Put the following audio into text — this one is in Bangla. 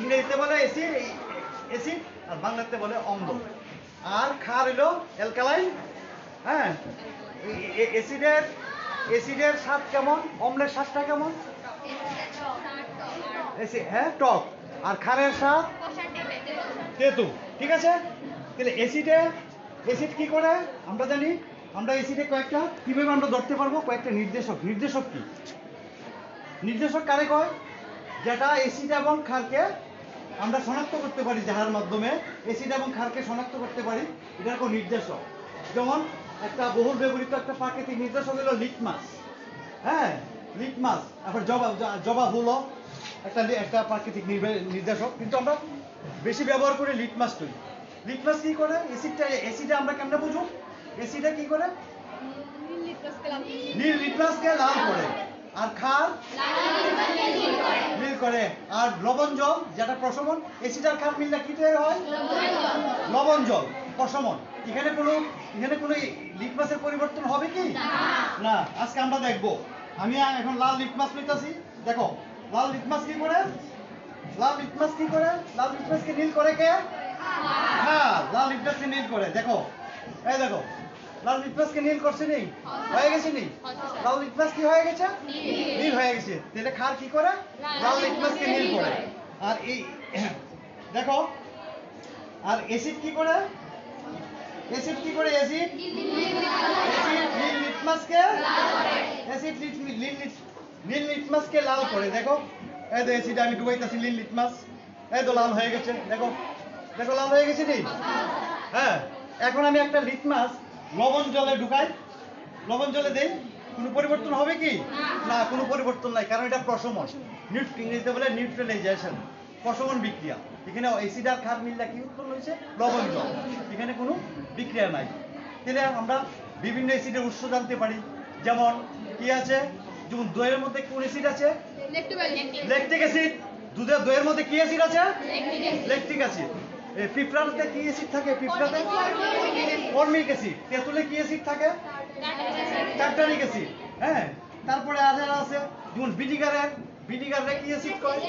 ইংরেজিতে বলে অ্যাসিড, অ্যাসিড আর বাংলাতে বলে অম্ল। আর ক্ষার হলো অ্যালকালাইন। হ্যাঁ, অ্যাসিডের অ্যাসিডের স্বাদ কেমন, অম্লের স্বাদটা কেমন? হ্যাঁ, টক। আর ক্ষারের স্বাদ তেতো। ঠিক আছে, তাহলে অ্যাসিড কি করে আমরা জানি? আমরা অ্যাসিডে কয়েকটা কিভাবে আমরা ধরতে পারবো, কয়েকটা নির্দেশক। নির্দেশক কি? নির্দেশক কারে কয়? যেটা অ্যাসিড এবং ক্ষারকে আমরা শনাক্ত করতে পারি, যাহার মাধ্যমে অ্যাসিড এবং ক্ষারকে শনাক্ত করতে পারি, এটা কোনো নির্দেশক। যেমন একটা বহুল ব্যবহৃত একটা প্রাকৃতিক নির্দেশক হলো লিটমাস। হ্যাঁ, লিটমাস। আবার জবা হলো একটা প্রাকৃতিক নির্দেশক, কিন্তু আমরা বেশি ব্যবহার করি লিটমাসটাই। লিটমাস কি করে? অ্যাসিডে আমরা কেমনে বুঝব? অ্যাসিডে কি করে? নীল লিটমাসকে লাল করে। আর ক্ষার নীল করে। আর লবণ জল, যেটা প্রশমন, অ্যাসিড আর ক্ষার মিললে কি তৈরি হয়? লবণ জল, প্রশমন। এখানে কোনো লিটমাসের পরিবর্তন হবে কি না? আজকে আমরা দেখবো। আমি এখন লাল লিটমাস নিতেছি। দেখো লাল লিটমাস কি করে? লাল লিটমাসকে নীল করে কে? হ্যাঁ, লাল লিটমাসকে নীল করে। দেখো, এই দেখো, লাল লিটমাসকে নীল করছে নি? হয়ে গেছে নি? লাল লিটমাস কি হয়ে গেছে? নীল হয়ে গেছে। তাহলে ক্ষার কি করে? লাল লিটমাসকে নীল করে। আর এই দেখো, আর অ্যাসিড কি করে? অ্যাসিড নীল লিটমাসকে নীল লিটমাসকে লাল করে। দেখো, এই তো অ্যাসিড আমি ডুবাইতেছি নীল লিটমাস, এই তো লাল হয়ে গেছে। দেখো লাল হয়ে গেছে নি? হ্যাঁ, এখন আমি একটা লিটমাস লবণ জলে ঢুকাই, লবণ জলে দেই, কোনো পরিবর্তন হবে কি না? কোনো পরিবর্তন নাই, কারণ এটা প্রশমন। ইংরেজিতে বলে নিউট্রালাইজেশন, প্রশমন বিক্রিয়া। এখানে অ্যাসিড আর ক্ষার মিললে কি উৎপন্ন হয়েছে? লবণ জল। এখানে কোনো বিক্রিয়া নাই। তাহলে আমরা বিভিন্ন অ্যাসিডের উৎস জানতে পারি। যেমন কি আছে? যেমন দইয়ের মধ্যে কোন অ্যাসিড আছে? Lactic acid. দইয়ের মধ্যে কি অ্যাসিড আছে? Lactic acid. পিঁপড়াতে কি অ্যাসিড থাকে? পিঁপড়াতে ফর্মিক অ্যাসিড। তেঁতুলে কি অ্যাসিড থাকে? Tartaric acid. হ্যাঁ, তারপরে আর আছে যেমন ভিনিগারে কি অ্যাসিড কয়?